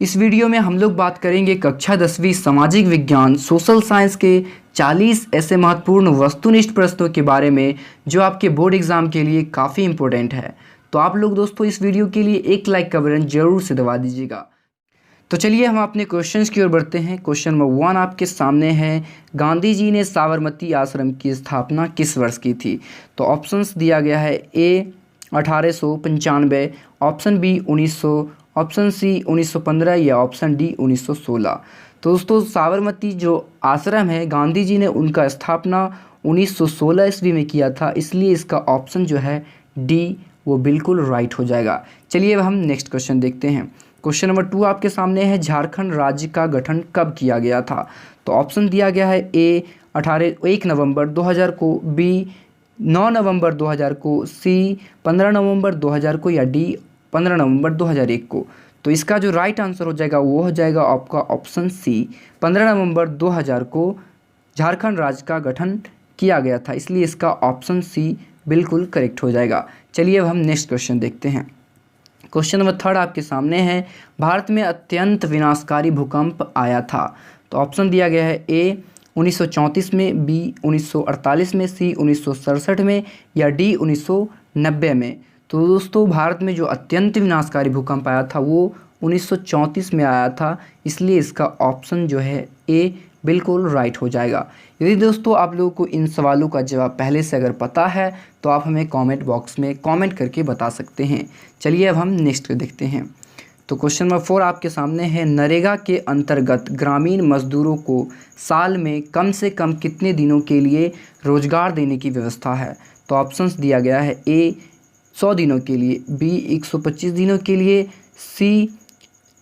इस वीडियो में हम लोग बात करेंगे कक्षा 10वीं सामाजिक विज्ञान सोशल साइंस के 40 ऐसे महत्वपूर्ण वस्तुनिष्ठ प्रश्नों के बारे में जो आपके बोर्ड एग्जाम के लिए काफ़ी इंपॉर्टेंट है। तो आप लोग दोस्तों इस वीडियो के लिए एक लाइक का बटन जरूर से दबा दीजिएगा। तो चलिए हम अपने क्वेश्चंस की ओर बढ़ते हैं। क्वेश्चन नंबर 1 आपके सामने है, गांधी जी ने साबरमती आश्रम की स्थापना किस वर्ष की थी? तो ऑप्शंस दिया गया है ए 1895, ऑप्शन बी 1900, ऑप्शन सी 1915 या ऑप्शन डी 1916। तो दोस्तों साबरमती जो आश्रम है गांधी जी ने उनका स्थापना 1916 ईस्वी में किया था, इसलिए इसका ऑप्शन जो है डी वो बिल्कुल राइट हो जाएगा। चलिए अब हम नेक्स्ट क्वेश्चन देखते हैं। क्वेश्चन नंबर 2 आपके सामने है, झारखंड राज्य का गठन कब किया गया था? तो ऑप्शन दिया गया है ए 1 नवंबर 2000 को, बी 9 नवंबर 2000 को, सी 15 नवंबर 2000 को या डी 15 नवंबर 2001 को। तो इसका जो राइट आंसर हो जाएगा वो हो जाएगा आपका ऑप्शन सी, 15 नवंबर 2000 को झारखंड राज्य का गठन किया गया था, इसलिए इसका ऑप्शन सी बिल्कुल करेक्ट हो जाएगा। चलिए अब हम नेक्स्ट क्वेश्चन देखते हैं। क्वेश्चन नंबर 3 आपके सामने है, भारत में अत्यंत विनाशकारी भूकंप आया था? तो ऑप्शन दिया गया है ए 1934 में, बी 1948 में, सी 1967 में या डी 1990 में। तो दोस्तों भारत में जो अत्यंत विनाशकारी भूकंप आया था वो 1934 में आया था, इसलिए इसका ऑप्शन जो है ए बिल्कुल राइट हो जाएगा। यदि दोस्तों आप लोगों को इन सवालों का जवाब पहले से अगर पता है तो आप हमें कमेंट बॉक्स में कमेंट करके बता सकते हैं। चलिए अब हम नेक्स्ट देखते हैं। तो क्वेश्चन नंबर 4 आपके सामने है, नरेगा के अंतर्गत ग्रामीण मजदूरों को साल में कम से कम कितने दिनों के लिए रोजगार देने की व्यवस्था है? तो ऑप्शंस दिया गया है ए 100 दिनों के लिए, बी 125 दिनों के लिए, सी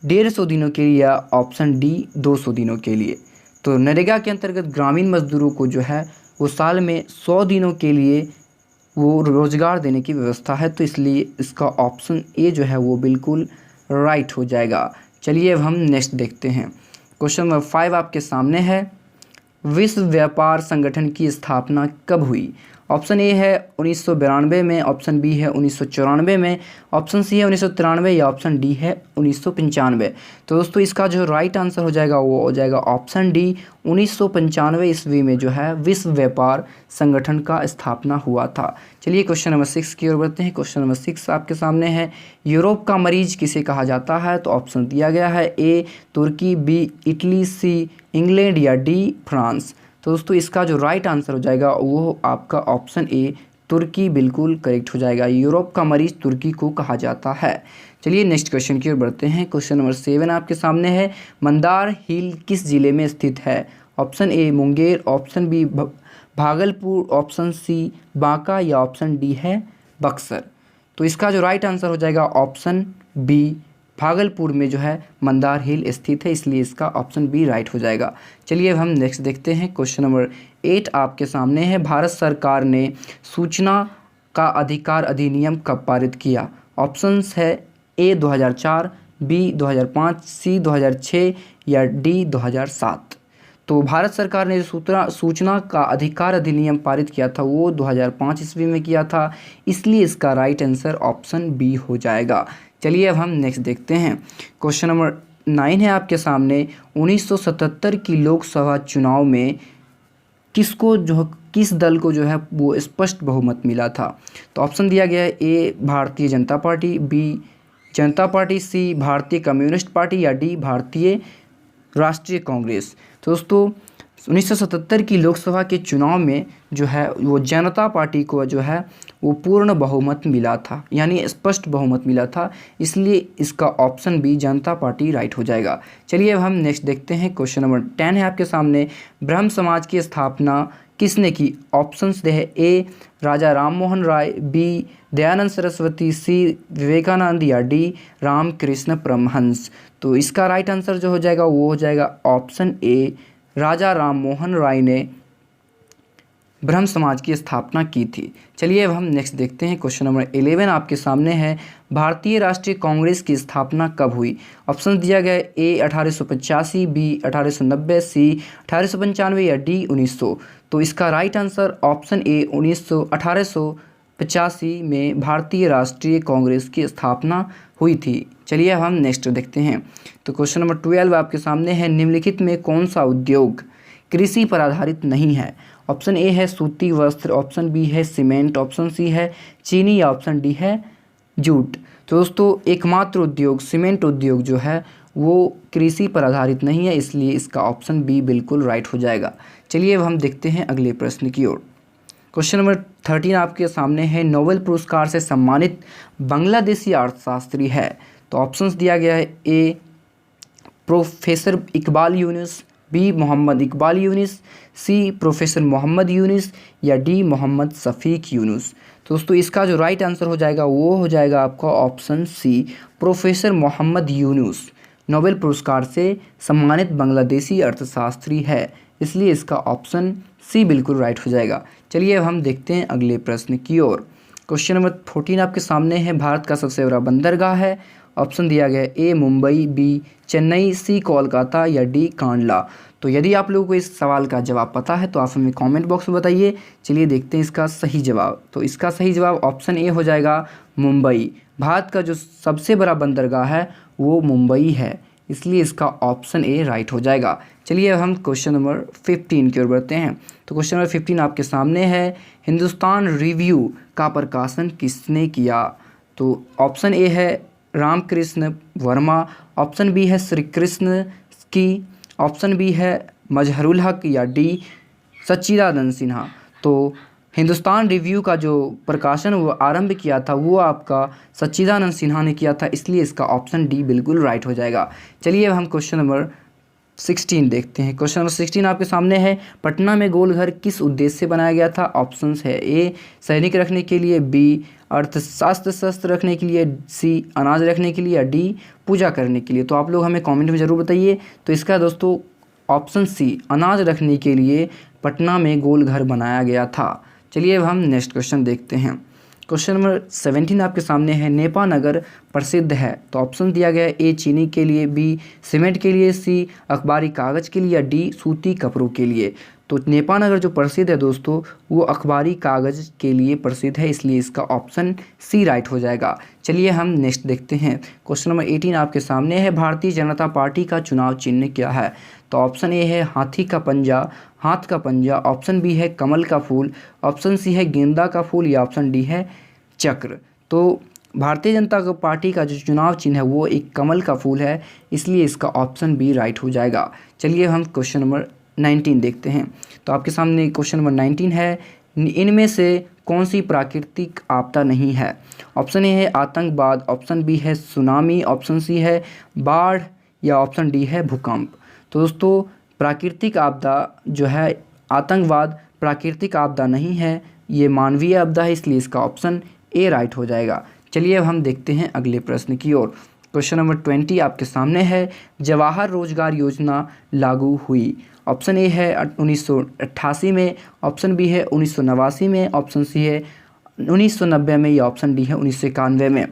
150 दिनों के लिए या ऑप्शन डी 200 दिनों के लिए। तो नरेगा के अंतर्गत ग्रामीण मजदूरों को जो है वो साल में 100 दिनों के लिए वो रोज़गार देने की व्यवस्था है, तो इसलिए इसका ऑप्शन ए जो है वो बिल्कुल राइट हो जाएगा। चलिए अब हम नेक्स्ट देखते हैं। क्वेश्चन नंबर 5 आपके सामने है, विश्व व्यापार संगठन की स्थापना कब हुई? ऑप्शन ए है 1992 में, ऑप्शन बी है 1994 में, ऑप्शन सी है 1993 या ऑप्शन डी है 1995। तो दोस्तों इसका जो राइट आंसर हो जाएगा वो हो जाएगा ऑप्शन डी, 1995 ईस्वी में जो है विश्व व्यापार संगठन का स्थापना हुआ था। चलिए क्वेश्चन नंबर 6 की ओर बढ़ते हैं। क्वेश्चन नंबर 6 आपके सामने है, यूरोप का मरीज किसे कहा जाता है? तो ऑप्शन दिया गया है ए तुर्की, बी इटली, सी इंग्लैंड या डी फ्रांस। तो दोस्तों इसका जो राइट आंसर हो जाएगा वो आपका ऑप्शन ए तुर्की बिल्कुल करेक्ट हो जाएगा। यूरोप का मरीज तुर्की को कहा जाता है। चलिए नेक्स्ट क्वेश्चन की ओर बढ़ते हैं। क्वेश्चन नंबर 7 आपके सामने है, मंदार हिल किस जिले में स्थित है? Option A Munger, option B Bhagalpur, option C Banka या ऑप्शन डी है बक्सर। तो इसका जो राइट आंसर हो जाएगा ऑप्शन बी, भागलपुर में जो है मंदार हिल स्थित है, इसलिए इसका ऑप्शन बी राइट हो जाएगा। चलिए अब हम नेक्स्ट देखते हैं। क्वेश्चन नंबर 8 आपके सामने है, भारत सरकार ने सूचना का अधिकार अधिनियम कब पारित किया? ऑप्शंस है ए 2004, बी 2005, सी 2006 या डी 2007। तो भारत सरकार ने जो सूचना का अधिकार अधिनियम पारित किया था वो 2005 ईस्वी में किया था, इसलिए इसका राइट आंसर ऑप्शन बी हो जाएगा। चलिए अब हम नेक्स्ट देखते हैं। क्वेश्चन नंबर 9 है आपके सामने, 1977 की लोकसभा चुनाव में किस दल को जो है वो स्पष्ट बहुमत मिला था? तो ऑप्शन दिया गया है ए भारतीय जनता पार्टी, बी जनता पार्टी, सी भारतीय कम्युनिस्ट पार्टी या डी भारतीय राष्ट्रीय कांग्रेस। तो दोस्तों 1977 की लोकसभा के चुनाव में जो है वो जनता पार्टी को जो है वो पूर्ण बहुमत मिला था, यानी स्पष्ट बहुमत मिला था, इसलिए इसका ऑप्शन बी जनता पार्टी राइट हो जाएगा। चलिए अब हम नेक्स्ट देखते हैं। क्वेश्चन नंबर 10 है आपके सामने, ब्रह्म समाज की स्थापना किसने की? ऑप्शंस है ए राजा राम मोहन राय, बी दयानंद सरस्वती, सी विवेकानंद या डी रामकृष्ण परमहंस। तो इसका राइट आंसर जो हो जाएगा वो हो जाएगा ऑप्शन ए, राजा राम मोहन राय ने ब्रह्म समाज की स्थापना की थी। चलिए अब हम नेक्स्ट देखते हैं। क्वेश्चन नंबर 11 आपके सामने है, भारतीय राष्ट्रीय कांग्रेस की स्थापना कब हुई? ऑप्शन दिया गया है ए 1885, बी 1890, सी 1895 या डी 1900। तो इसका राइट आंसर ऑप्शन ए 1885 में भारतीय राष्ट्रीय कांग्रेस की स्थापना हुई थी। चलिए अब हम नेक्स्ट देखते हैं। तो क्वेश्चन नंबर 12 आपके सामने है, निम्नलिखित में कौन सा उद्योग कृषि पर आधारित नहीं है? ऑप्शन ए है सूती वस्त्र, ऑप्शन बी है सीमेंट, ऑप्शन सी है चीनी या ऑप्शन डी है जूट। तो दोस्तों एकमात्र उद्योग सीमेंट उद्योग जो है वो कृषि पर आधारित नहीं है, इसलिए इसका ऑप्शन बी बिल्कुल राइट हो जाएगा। चलिए अब हम देखते हैं अगले प्रश्न की ओर। क्वेश्चन नंबर 13 आपके सामने है, नोबेल पुरस्कार से सम्मानित बांग्लादेशी अर्थशास्त्री है? तो ऑप्शंस दिया गया है, ए प्रोफेसर इकबाल यूनुस, बी मोहम्मद इकबाल यूनुस, सी प्रोफेसर मोहम्मद यूनुस या डी मोहम्मद शफीक यूनुस। तो दोस्तों इसका जो राइट आंसर हो जाएगा वो हो जाएगा आपका option C, professor Mohammad Yunus Nobel पुरस्कार से सम्मानित बांग्लादेशी अर्थशास्त्री है, इसलिए इसका ऑप्शन सी बिल्कुल राइट हो जाएगा। चलिए अब हम देखते हैं अगले प्रश्न की ओर। क्वेश्चन नंबर 14 आपके सामने है, भारत का सबसे बड़ा बंदरगाह है? ऑप्शन दिया गया है, ए मुंबई, बी चेन्नई, सी कोलकाता या डी कांडला। तो यदि आप लोगों को इस सवाल का जवाब पता है तो आप हमें कमेंट बॉक्स में बताइए। चलिए देखते हैं इसका सही जवाब। तो इसका सही जवाब ऑप्शन ए हो जाएगा, मुंबई। भारत का जो सबसे बड़ा बंदरगाह है वो मुंबई है, इसलिए इसका ऑप्शन ए राइट हो जाएगा। चलिए अब हम क्वेश्चन नंबर 15 की ओर बढ़ते हैं। तो क्वेश्चन नंबर 15 आपके सामने है, हिंदुस्तान रिव्यू का प्रकाशन किसने किया? तो ऑप्शन ए है रामकृष्ण वर्मा, ऑप्शन बी है श्री कृष्ण की, ऑप्शन बी है मजहरुल हक या डी सच्चिदानंद सिन्हा। तो हिंदुस्तान रिव्यू का जो प्रकाशन वो आरंभ किया था वो आपका सच्चिदानंद सिन्हा ने किया था, इसलिए इसका ऑप्शन डी बिल्कुल राइट हो जाएगा। चलिए अब हम क्वेश्चन नंबर 16 देखते हैं। क्वेश्चन नंबर 16 आपके सामने है, पटना में गोलघर किस उद्देश्य से बनाया गया था? ऑप्शंस है, ए सैनिक रखने के लिए, बी अर्थशास्त्र शस्त्र रखने के लिए, सी अनाज रखने के लिए या डी पूजा करने के लिए। तो आप लोग हमें कमेंट में ज़रूर बताइए। तो इसका दोस्तों ऑप्शन सी अनाज रखने के लिए पटना में गोलघर बनाया गया था। चलिए अब हम नेक्स्ट क्वेश्चन देखते हैं। क्वेश्चन नंबर 17 आपके सामने है, नेपा नगर प्रसिद्ध है? तो ऑप्शन दिया गया है, ए चीनी के लिए, बी सीमेंट के लिए, सी अखबारी कागज़ के लिए या डी सूती कपड़ों के लिए। तो नेपा नगर जो प्रसिद्ध है दोस्तों वो अखबारी कागज़ के लिए प्रसिद्ध है, इसलिए इसका ऑप्शन सी राइट हो जाएगा। चलिए हम नेक्स्ट देखते हैं। क्वेश्चन नंबर 18 आपके सामने है, भारतीय जनता पार्टी का चुनाव चिन्ह क्या है? तो ऑप्शन ए है हाथी का पंजा, हाथ का पंजा, ऑप्शन बी है कमल का फूल, ऑप्शन सी है गेंदा का फूल या ऑप्शन डी है चक्र। तो भारतीय जनता पार्टी का जो चुनाव चिन्ह है वो एक कमल का फूल है, इसलिए इसका ऑप्शन बी राइट हो जाएगा। चलिए हम क्वेश्चन नंबर 19 देखते हैं। तो आपके सामने क्वेश्चन नंबर 19 है, इनमें से कौन सी प्राकृतिक आपदा नहीं है? ऑप्शन ए है आतंकवाद, ऑप्शन बी है सुनामी, ऑप्शन सी है बाढ़ या ऑप्शन डी है भूकंप। तो दोस्तों प्राकृतिक आपदा जो है आतंकवाद प्राकृतिक आपदा नहीं है, ये मानवीय आपदा है, इसलिए इसका ऑप्शन ए राइट हो जाएगा। चलिए अब हम देखते हैं अगले प्रश्न की ओर। क्वेश्चन नंबर 20 आपके सामने है, जवाहर रोजगार योजना लागू हुई? ऑप्शन ए है 1988 में, ऑप्शन बी है 1989 में, ऑप्शन सी है 1990 में या ऑप्शन डी है 1991 में।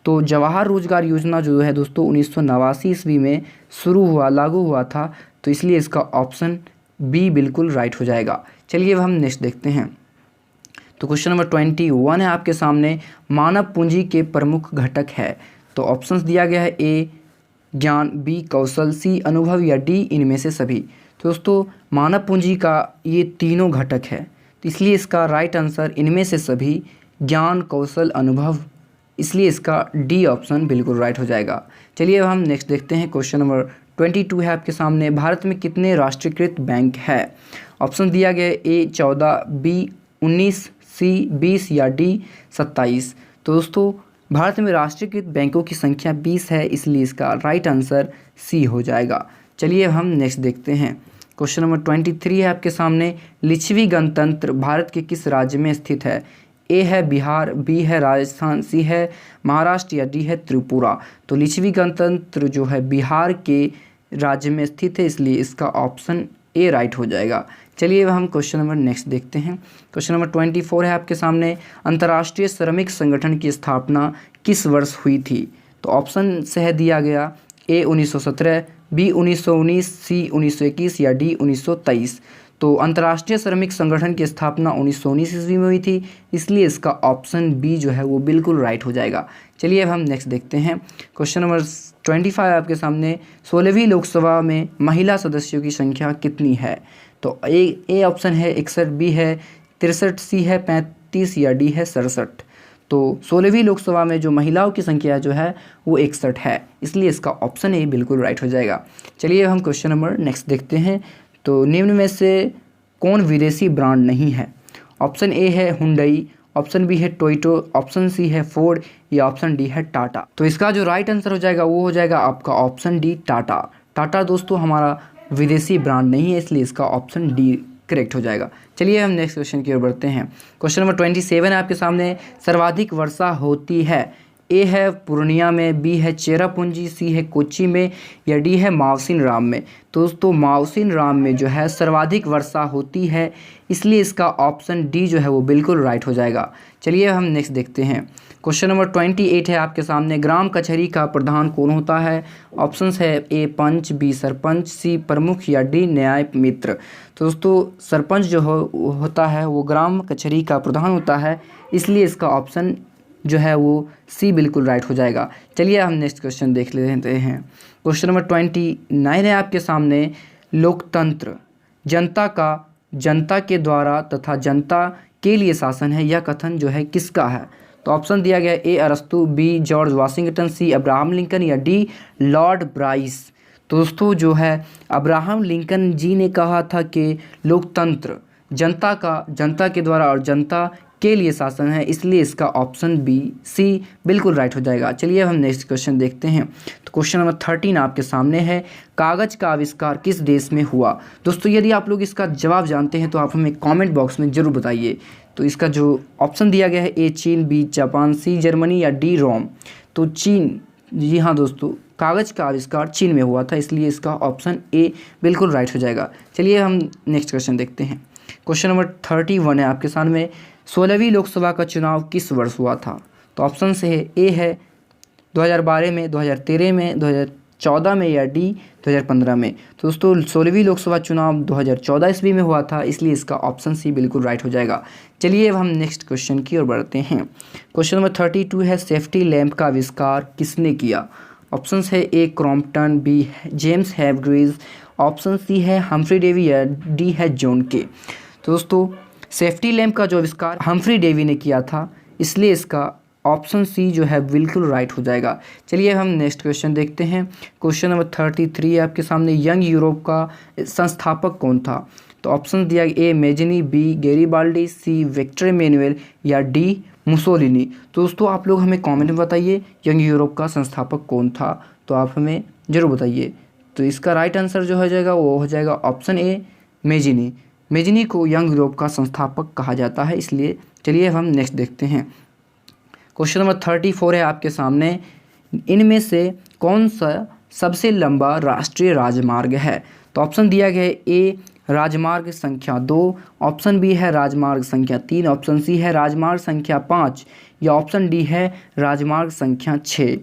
तो जवाहर रोजगार योजना जो है दोस्तों 1989 ईस्वी में शुरू हुआ, लागू हुआ था, तो इसलिए इसका ऑप्शन बी बिल्कुल राइट हो जाएगा। चलिए अब हम नेक्स्ट देखते हैं। तो क्वेश्चन नंबर 21 है आपके सामने, मानव पूंजी के प्रमुख घटक है? तो ऑप्शंस दिया गया है, ए ज्ञान, बी कौशल, सी अनुभव या डी इनमें से सभी। तो दोस्तों मानव पूंजी का ये तीनों घटक है, तो इसलिए इसका राइट आंसर इनमें से सभी ज्ञान, कौशल, अनुभव, इसलिए इसका डी ऑप्शन बिल्कुल राइट हो जाएगा। चलिए अब हम नेक्स्ट देखते हैं। क्वेश्चन नंबर 22 है आपके सामने, भारत में कितने राष्ट्रीयकृत बैंक है? ऑप्शन दिया गया है, ए 14, बी 19, सी 20 या डी 27। तो दोस्तों भारत में राष्ट्रीयकृत बैंकों की संख्या 20 है, इसलिए इसका राइट आंसर सी हो जाएगा। चलिए अब हम नेक्स्ट देखते हैं। क्वेश्चन नंबर 23 है आपके सामने, लिच्छवी गणतंत्र भारत के किस राज्य में स्थित है? ए है बिहार, बी है राजस्थान, सी है महाराष्ट्र या डी है त्रिपुरा। तो लिच्छवी गणतंत्र जो है बिहार के राज्य में स्थित है, इसलिए इसका ऑप्शन ए राइट हो जाएगा। चलिए अब हम क्वेश्चन नंबर नेक्स्ट देखते हैं। क्वेश्चन नंबर 24 है आपके सामने, अंतर्राष्ट्रीय श्रमिक संगठन की स्थापना किस वर्ष हुई थी? तो ऑप्शन से है दिया गया, ए 1917, बी 1919, सी 1921 या डी 1923। तो अंतर्राष्ट्रीय श्रमिक संगठन की स्थापना 1919 ईस्वी में हुई थी, इसलिए इसका ऑप्शन बी जो है वो बिल्कुल राइट हो जाएगा। चलिए अब हम नेक्स्ट देखते हैं। क्वेश्चन नंबर 25 आपके सामने, 16वीं लोकसभा में महिला सदस्यों की संख्या कितनी है? तो ए ऑप्शन है 61, बी है 63, सी है 35 या डी है 67। तो 16वीं लोकसभा में जो महिलाओं की संख्या जो है वो 61 है, इसलिए इसका ऑप्शन ए बिल्कुल राइट हो जाएगा। चलिए हम क्वेश्चन नंबर नेक्स्ट देखते हैं। तो निम्न में से कौन विदेशी ब्रांड नहीं है? ऑप्शन ए है हुंडई, ऑप्शन बी है टोयोटा, ऑप्शन सी है फोर्ड या ऑप्शन डी है टाटा। तो इसका जो राइट आंसर हो जाएगा वो हो जाएगा आपका ऑप्शन डी टाटा। टाटा दोस्तों हमारा विदेशी ब्रांड नहीं है, इसलिए इसका ऑप्शन डी करेक्ट हो जाएगा। चलिए हम नेक्स्ट क्वेश्चन की ओर बढ़ते हैं। क्वेश्चन नंबर 27 है आपके सामने, सर्वाधिक वर्षा होती है? ए है पूर्णिया में, बी है चेरापूंजी, सी है कोच्चि में या डी है मावसिन राम में। दोस्तों मावसिन राम में जो है सर्वाधिक वर्षा होती है, इसलिए इसका ऑप्शन डी जो है वो बिल्कुल राइट हो जाएगा। चलिए हम नेक्स्ट देखते हैं। क्वेश्चन नंबर 28 है आपके सामने, ग्राम कचहरी का प्रधान कौन होता है? ऑप्शंस है ए पंच, बी सरपंच, सी प्रमुख या डी न्याय मित्र। तो दोस्तों सरपंच जो होता है वो ग्राम कचहरी का प्रधान होता है, इसलिए इसका ऑप्शन जो है वो सी बिल्कुल राइट हो जाएगा। चलिए हम नेक्स्ट क्वेश्चन देख लेते हैं। क्वेश्चन नंबर 29 है आपके सामने, लोकतंत्र जनता के द्वारा तथा जनता के लिए शासन है, यह कथन जो है किसका है? तो ऑप्शन दिया गया ए अरस्तु, बी जॉर्ज वाशिंगटन, सी अब्राहम लिंकन या डी लॉर्ड ब्राइस। तो दोस्तों जो है अब्राहम लिंकन जी ने कहा था कि लोकतंत्र जनता के द्वारा और जनता के लिए शासन है, इसलिए इसका ऑप्शन बी सी बिल्कुल राइट हो जाएगा। चलिए अब हम नेक्स्ट क्वेश्चन देखते हैं। तो क्वेश्चन नंबर 13 आपके सामने है, कागज़ का आविष्कार किस देश में हुआ? दोस्तों यदि आप लोग इसका जवाब जानते हैं तो आप हमें कमेंट बॉक्स में ज़रूर बताइए। तो इसका जो ऑप्शन दिया गया है ए चीन, बी जापान, सी जर्मनी या डी रोम। तो चीन, जी हाँ दोस्तों कागज़ का आविष्कार चीन में हुआ था, इसलिए इसका ऑप्शन ए बिल्कुल राइट हो जाएगा। चलिए हम नेक्स्ट क्वेश्चन देखते हैं। क्वेश्चन नंबर 31 है आपके सामने, 16वीं लोकसभा का चुनाव किस वर्ष हुआ था? तो ऑप्शन से ए है 2012 में, 2013 में, 2014 में या डी 2015 में। तो दोस्तों 16वीं लोकसभा चुनाव 2014 ईस्वी में हुआ था, इसलिए इसका ऑप्शन सी बिल्कुल राइट हो जाएगा। चलिए अब हम नेक्स्ट क्वेश्चन की ओर बढ़ते हैं। क्वेश्चन नंबर 32 है, सेफ्टी लैंप का आविष्कार किसने किया? ऑप्शन है A Crompton, B James Hargreaves, option C है हम्फ्री डेवी या डी है जॉन के। तो दोस्तों सेफ्टी लैंप का जो आविष्कार हम्फ्री डेवी ने किया था, इसलिए इसका ऑप्शन सी जो है बिल्कुल राइट हो जाएगा। चलिए हम नेक्स्ट क्वेश्चन देखते हैं। क्वेश्चन नंबर 33 आपके सामने, यंग यूरोप का संस्थापक कौन था? तो ऑप्शन दिया ए मेजिनी, बी गैरीबाल्डी, सी विक्टर इमैनुअल या डी मुसोलिनी। तो दोस्तों आप लोग हमें कमेंट में बताइए यंग यूरोप का संस्थापक कौन था, तो आप हमें ज़रूर बताइए। तो इसका राइट आंसर जो हो जाएगा वो हो जाएगा ऑप्शन ए मेजिनी। मेजिनी को यंग यूरोप का संस्थापक कहा जाता है, इसलिए चलिए हम नेक्स्ट देखते हैं। क्वेश्चन नंबर 34 है आपके सामने, इनमें से कौन सा सबसे लंबा राष्ट्रीय राजमार्ग है? तो ऑप्शन दिया गया है ए राजमार्ग संख्या 2, ऑप्शन बी है राजमार्ग संख्या 3, ऑप्शन सी है राजमार्ग संख्या 5 या ऑप्शन डी है राजमार्ग संख्या 6।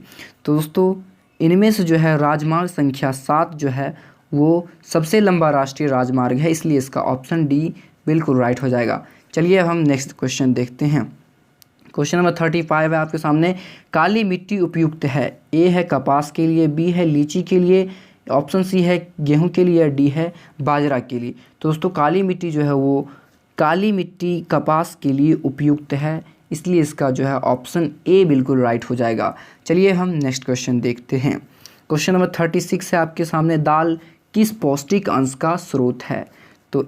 तो दोस्तों इनमें से जो है राजमार्ग संख्या 7 जो है वो सबसे लंबा राष्ट्रीय राजमार्ग है, इसलिए इसका ऑप्शन डी बिल्कुल राइट हो जाएगा। चलिए अब हम नेक्स्ट क्वेश्चन देखते हैं। क्वेश्चन नंबर 35 है आपके सामने, काली मिट्टी उपयुक्त है? ए है कपास के लिए, बी है लीची के लिए, ऑप्शन सी है गेहूं के लिए या डी है बाजरा के लिए। तो दोस्तों काली मिट्टी जो है वो काली मिट्टी कपास के लिए उपयुक्त है, इसलिए इसका जो है ऑप्शन ए बिल्कुल राइट हो जाएगा। चलिए हम नेक्स्ट क्वेश्चन देखते हैं। क्वेश्चन नंबर 36 है आपके सामने, दाल किस पौष्टिक अंश का स्रोत है? तो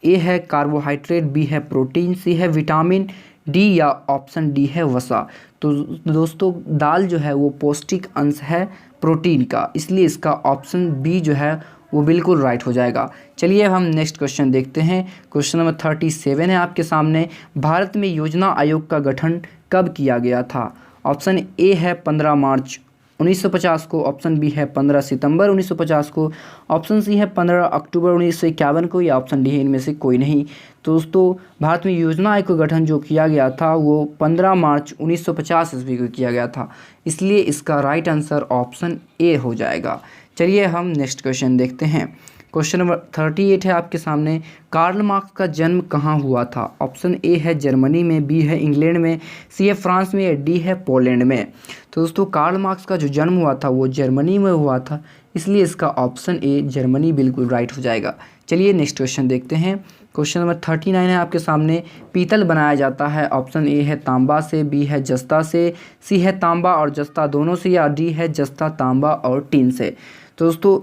ए है कार्बोहाइड्रेट, बी है प्रोटीन, सी है विटामिन, डी या ऑप्शन डी है वसा। तो दोस्तों दाल जो है वो पौष्टिक अंश है प्रोटीन का, इसलिए इसका ऑप्शन बी जो है वो बिल्कुल राइट हो जाएगा। चलिए अब हम नेक्स्ट क्वेश्चन देखते हैं। क्वेश्चन नंबर 37 है आपके सामने, भारत में योजना आयोग का गठन कब किया गया था? ऑप्शन ए है 15 मार्च 1950 को, ऑप्शन बी है 15 सितंबर 1950 को, ऑप्शन सी है 15 अक्टूबर 1951 को या ऑप्शन डी है इनमें से कोई नहीं। तो दोस्तों भारत में योजना आयोग का गठन जो किया गया था वो 15 मार्च 1950 ईस्वी को किया गया था, इसलिए इसका राइट आंसर ऑप्शन ए हो जाएगा। चलिए हम नेक्स्ट क्वेश्चन देखते हैं। क्वेश्चन नंबर 38 है आपके सामने, कार्ल मार्क्स का जन्म कहाँ हुआ था? ऑप्शन ए है जर्मनी में, बी है इंग्लैंड में, सी है फ्रांस में, या डी है पोलैंड में। तो दोस्तों कार्ल मार्क्स का जो जन्म हुआ था वो जर्मनी में हुआ था, इसलिए इसका ऑप्शन ए जर्मनी बिल्कुल राइट हो जाएगा। चलिए नेक्स्ट क्वेश्चन देखते हैं। क्वेश्चन नंबर 39 है आपके सामने, पीतल बनाया जाता है। ऑप्शन ए है तांबा से, बी है जस्ता से, सी है तांबा और जस्ता दोनों से, या डी है जस्ता तांबा और टीन से। तो दोस्तों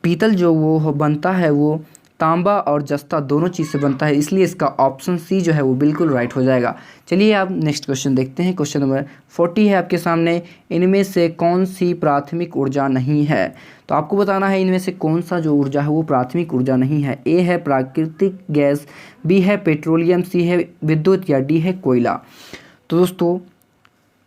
पीतल जो वो बनता है वो तांबा और जस्ता दोनों चीज़ से बनता है, इसलिए इसका ऑप्शन सी जो है वो बिल्कुल राइट हो जाएगा। चलिए आप नेक्स्ट क्वेश्चन देखते हैं। क्वेश्चन नंबर 40 है आपके सामने, इनमें से कौन सी प्राथमिक ऊर्जा नहीं है? तो आपको बताना है इनमें से कौन सा जो ऊर्जा है वो प्राथमिक ऊर्जा नहीं है। ए है प्राकृतिक गैस, बी है पेट्रोलियम, सी है विद्युत, या डी है कोयला। तो दोस्तों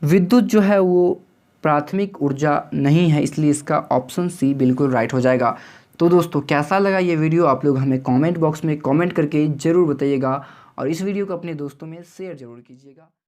विद्युत जो है वो प्राथमिक ऊर्जा नहीं है, इसलिए इसका ऑप्शन सी बिल्कुल राइट हो जाएगा। तो दोस्तों कैसा लगा ये वीडियो आप लोग हमें कमेंट बॉक्स में कमेंट करके ज़रूर बताइएगा, और इस वीडियो को अपने दोस्तों में शेयर ज़रूर कीजिएगा।